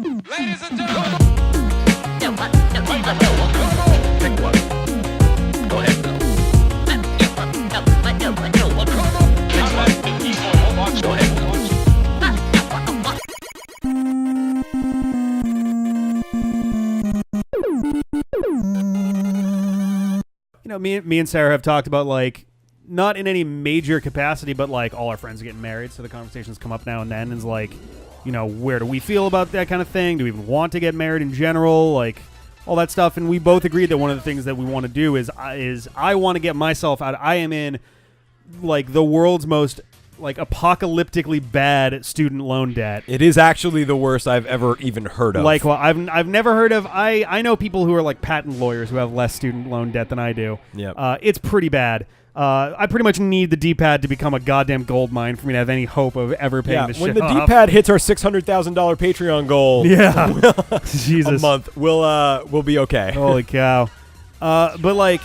Ladies and gentlemen. You know, me and Sarah have talked about, like, not in any major capacity, but like all our friends are getting married, so the conversations come up now and then. Is like, you know, where do we feel about that kind of thing? Do we even want to get married in general? Like, all that stuff. And we both agreed that one of the things that we want to do is I want to get myself out. I am in like the world's most like apocalyptically bad student loan debt. It is actually the worst I've ever even heard of. Like, well, I've never heard of. I know people who are like patent lawyers who have less student loan debt than I do. Yeah, it's pretty bad. I pretty much need the D-pad to become a goddamn gold mine for me to have any hope of ever paying this when shit the off. D-pad hits our $600,000 Patreon goal, Jesus, a month, we'll be okay. Holy cow! But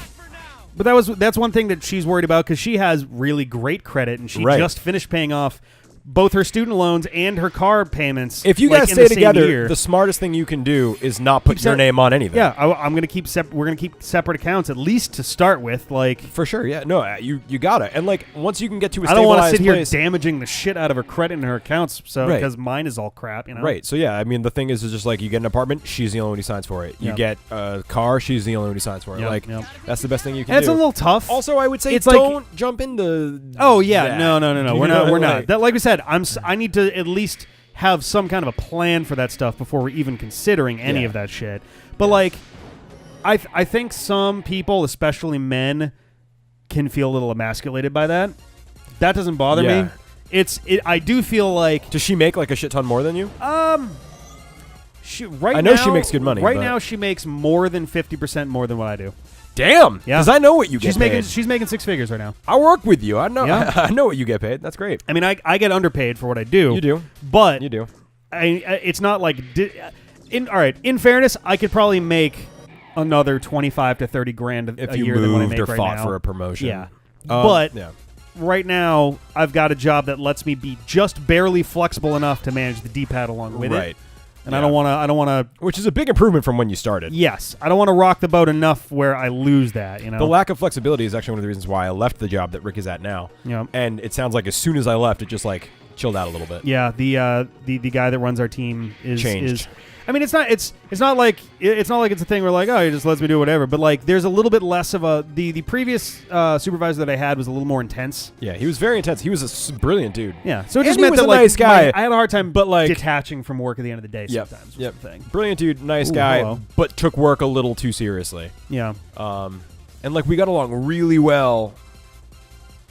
that's one thing that she's worried about because she has really great credit and she just finished paying off both her student loans and her car payments. If you guys stay together, the smartest thing you can do is not put your name on anything. Yeah, I'm gonna keep we're gonna keep separate accounts at least to start with. Like, for sure, yeah. No, you gotta. And like once you can get to a I don't want to sit place, here damaging the shit out of her credit and her accounts, so because mine is all crap, you know. Right. So yeah, I mean the thing is just like you get an apartment, she's the only one who signs for it. You get a car, she's the only one who signs for it. That's the best thing you can do. It's a little tough. Also, I would say it's don't jump into. Oh yeah, no. We're not. Like we said, I need to at least have some kind of a plan for that stuff before we're even considering any of that shit. But like, I think some people, especially men, can feel a little emasculated by that. That doesn't bother me. I do feel like. Does she make like a shit ton more than you? I know she makes good money. Right now, she makes more than 50% more than what I do. Damn. Yeah. Because I know what you get paid. She's making 6 figures right now. I work with you. I know. Yeah. I know what you get paid. That's great. I mean, I get underpaid for what I do. You do. But you do. It's not like. In fairness, I could probably make another 25 to 30 grand a year than what I make right now. If you moved or fought for a promotion. Yeah. But right now, I've got a job that lets me be just barely flexible enough to manage the D-pad along with it. Right. And I don't want to. Which is a big improvement from when you started. Yes, I don't want to rock the boat enough where I lose that. You know, the lack of flexibility is actually one of the reasons why I left the job that Rick is at now. Yeah, and it sounds like as soon as I left, it just like chilled out a little bit. Yeah, the guy that runs our team is changed. I mean, it's not like it's a thing where like, oh, he just lets me do whatever. But like, there's a little bit less of a the previous supervisor that I had was a little more intense. Yeah, he was very intense. He was a brilliant dude. Yeah, so it just meant that like nice guy. I had a hard time, but like detaching from work at the end of the day sometimes. Yep. Thing. Brilliant dude, nice guy, but took work a little too seriously. Yeah. And like we got along really well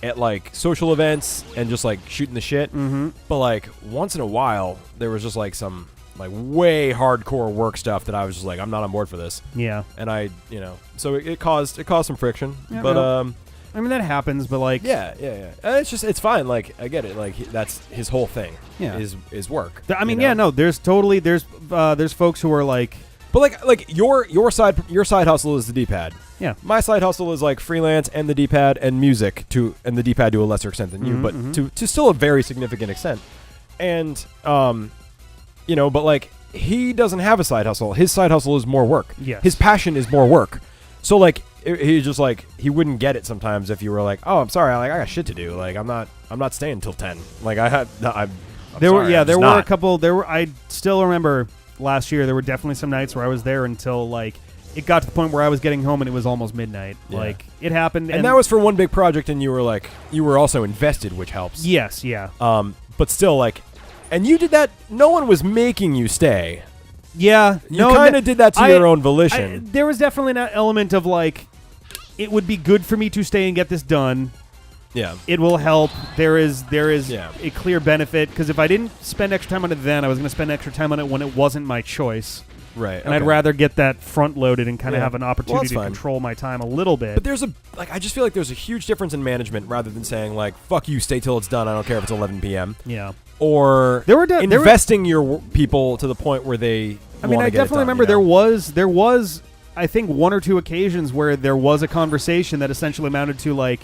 at like social events and just like shooting the shit. Mm-hmm. But like once in a while, there was just like some. Like way hardcore work stuff that I was just like, I'm not on board for this. Yeah. And so it caused some friction. Yeah, but I mean that happens, but like yeah. It's fine. Like I get it. Like that's his whole thing. Yeah. Is work. I mean, there's folks who are like, but like your side hustle is the D-pad. Yeah. My side hustle is like freelance and the D-pad and music and the D-pad to a lesser extent than you, but to still a very significant extent. And but like he doesn't have a side hustle. His side hustle is more work. Yes. His passion is more work. So like he just like he wouldn't get it sometimes if you were like, oh, I'm sorry, I got shit to do. Like I'm not staying till 10. Like there were a couple. I still remember last year there were definitely some nights where I was there until like it got to the point where I was getting home and it was almost midnight. Yeah. Like it happened, and that was for one big project, and you were also invested, which helps. Yes. Yeah. But still like. And you did that. No one was making you stay. Yeah. You kind of did that to your own volition. There was definitely an element of like, it would be good for me to stay and get this done. Yeah. It will help. There is a clear benefit because if I didn't spend extra time on it then, I was going to spend extra time on it when it wasn't my choice. Right. And I'd rather get that front loaded and kind of have an opportunity to control my time a little bit. But I just feel like there's a huge difference in management rather than saying like, fuck you, stay till it's done. I don't care if it's 11 p.m. Yeah. Or investing your people to the point where they. I mean, I definitely remember there was, I think, one or two occasions where there was a conversation that essentially amounted to like,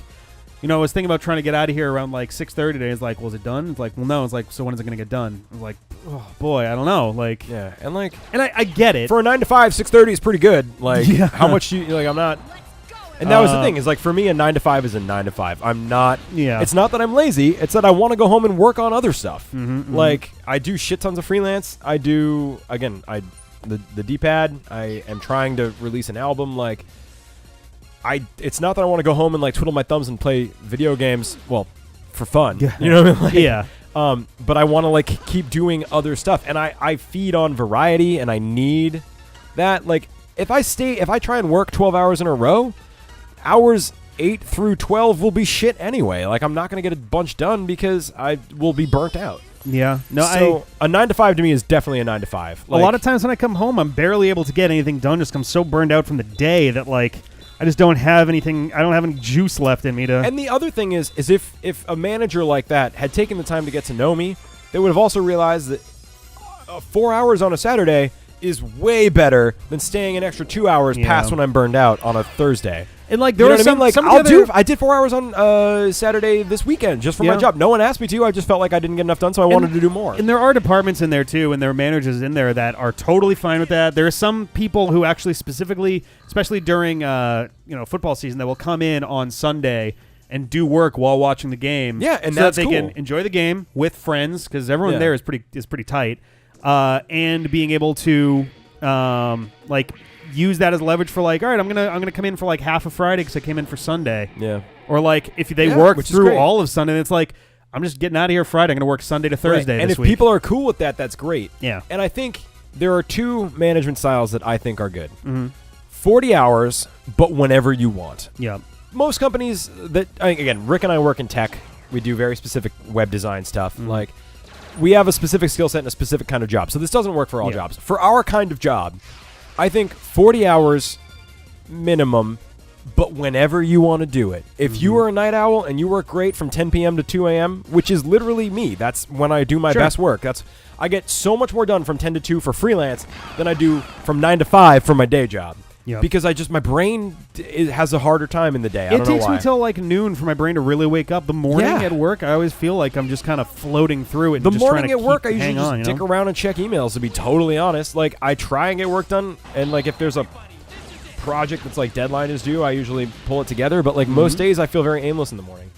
I was thinking about trying to get out of here around like 6:30 today. It's like, well, is it done? It's like, well, no. It's like, so when is it going to get done? I was like, oh boy, I don't know. Like, yeah, and I get it. For a 9 to 5, 6:30 is pretty good. Like, yeah. How much you like? I'm not. And that was the thing, is like for me, a 9 to 5 is a 9 to 5. I'm not. Yeah. It's not that I'm lazy. It's that I want to go home and work on other stuff. Like I do shit tons of freelance. I do the D-pad. I am trying to release an album. Like it's not that I want to go home and like twiddle my thumbs and play video games. Well, for fun. Yeah. You know what I mean? Like, yeah. But I want to like keep doing other stuff, and I feed on variety, and I need that. Like if I try and work 12 hours in a row. Hours 8 through 12 will be shit anyway. Like I'm not going to get a bunch done because I will be burnt out. Yeah. No. So a 9 to 5 to me is definitely a 9 to 5. Like, a lot of times when I come home, I'm barely able to get anything done. Just I'm so burned out from the day that like I just don't have anything. I don't have any juice left in me to. And the other thing is if a manager like that had taken the time to get to know me, they would have also realized that 4 hours on a Saturday is way better than staying an extra 2 hours past when I'm burned out on a Thursday. And like there was some, like some I did 4 hours on Saturday this weekend just for my job. No one asked me to. I just felt like I didn't get enough done, so I wanted to do more. And there are departments in there too, and there are managers in there that are totally fine with that. There are some people who actually specifically, especially during football season, that will come in on Sunday and do work while watching the game. Yeah, and so that's that they cool. can enjoy the game with friends because everyone there is pretty tight, and being able to use that as leverage for like, all right, I'm gonna come in for like half of Friday because I came in for Sunday. Yeah. Or like if they work through all of Sunday, it's like I'm just getting out of here Friday. I'm gonna work Sunday to Thursday. Right. And if people are cool with that, that's great. Yeah. And I think there are two management styles that I think are good. 40 hours, but whenever you want. Yeah. Most companies that again, Rick and I work in tech. We do very specific web design stuff. Like we have a specific skill set and a specific kind of job. So this doesn't work for all jobs. For our kind of job, I think 40 hours minimum, but whenever you want to do it. If you are a night owl and you work great from 10 p.m. to 2 a.m., which is literally me, that's when I do my best work. I get so much more done from 10 to 2 for freelance than I do from 9 to 5 for my day job. Yep. Because my brain has a harder time in the day. I don't know why. It takes me till like noon for my brain to really wake up. The morning at work, I always feel like I'm just kind of floating through it. The morning at work, I usually just stick around and check emails, to be totally honest. Like, I try and get work done, and like if there's a project that's like deadline is due, I usually pull it together. But like most days, I feel very aimless in the morning.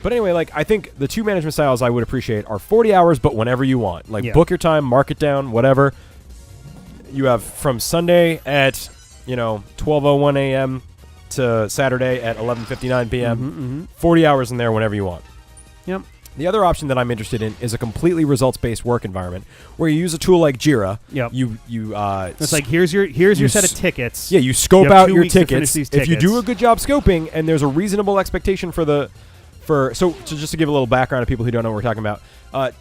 But anyway, like I think the two management styles I would appreciate are 40 hours, but whenever you want. Like book your time, mark it down, whatever. You have from Sunday at 12:01 a.m. to Saturday at 11:59 p.m. 40 hours in there whenever you want. Yep. The other option that I'm interested in is a completely results-based work environment where you use a tool like Jira. Yep. It's like here's your set of tickets. Yeah, you scope out your tickets. If you do a good job scoping and there's a reasonable expectation so just to give a little background to people who don't know what we're talking about,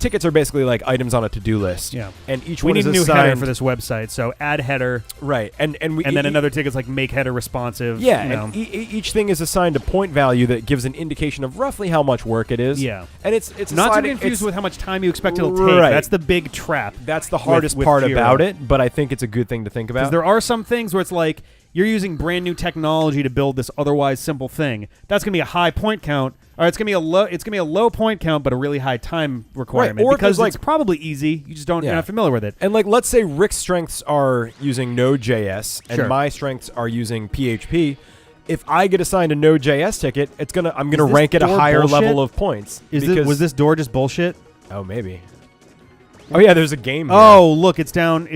tickets are basically like items on a to-do list. Yeah, and each we one need is a new assigned header for this website. So add header, right? And then another ticket's like make header responsive. Yeah, and each thing is assigned a point value that gives an indication of roughly how much work it is. Yeah, and it's not to be confused with how much time you expect it'll take. Right. That's the big trap. That's the hardest part about it. But I think it's a good thing to think about. Because there are some things where it's like you're using brand new technology to build this otherwise simple thing. That's going to be a high point count. Or it's gonna be a low point count, but a really high time requirement. Right. Or because it's probably easy. You just you're not familiar with it. And like, let's say Rick's strengths are using Node.js and my strengths are using PHP. If I get assigned a Node.js ticket, I'm gonna rank at a higher level of points. Was this door just bullshit? Oh, maybe. Oh yeah, there's a game here. Oh look, it's down.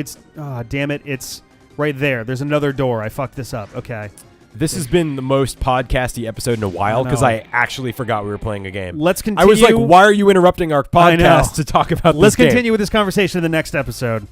Damn it! It's right there. There's another door. I fucked this up. Okay. This has been the most podcasty episode in a while because I actually forgot we were playing a game. Let's continue. I was like, why are you interrupting our podcast to talk about this game? Let's continue with this conversation in the next episode.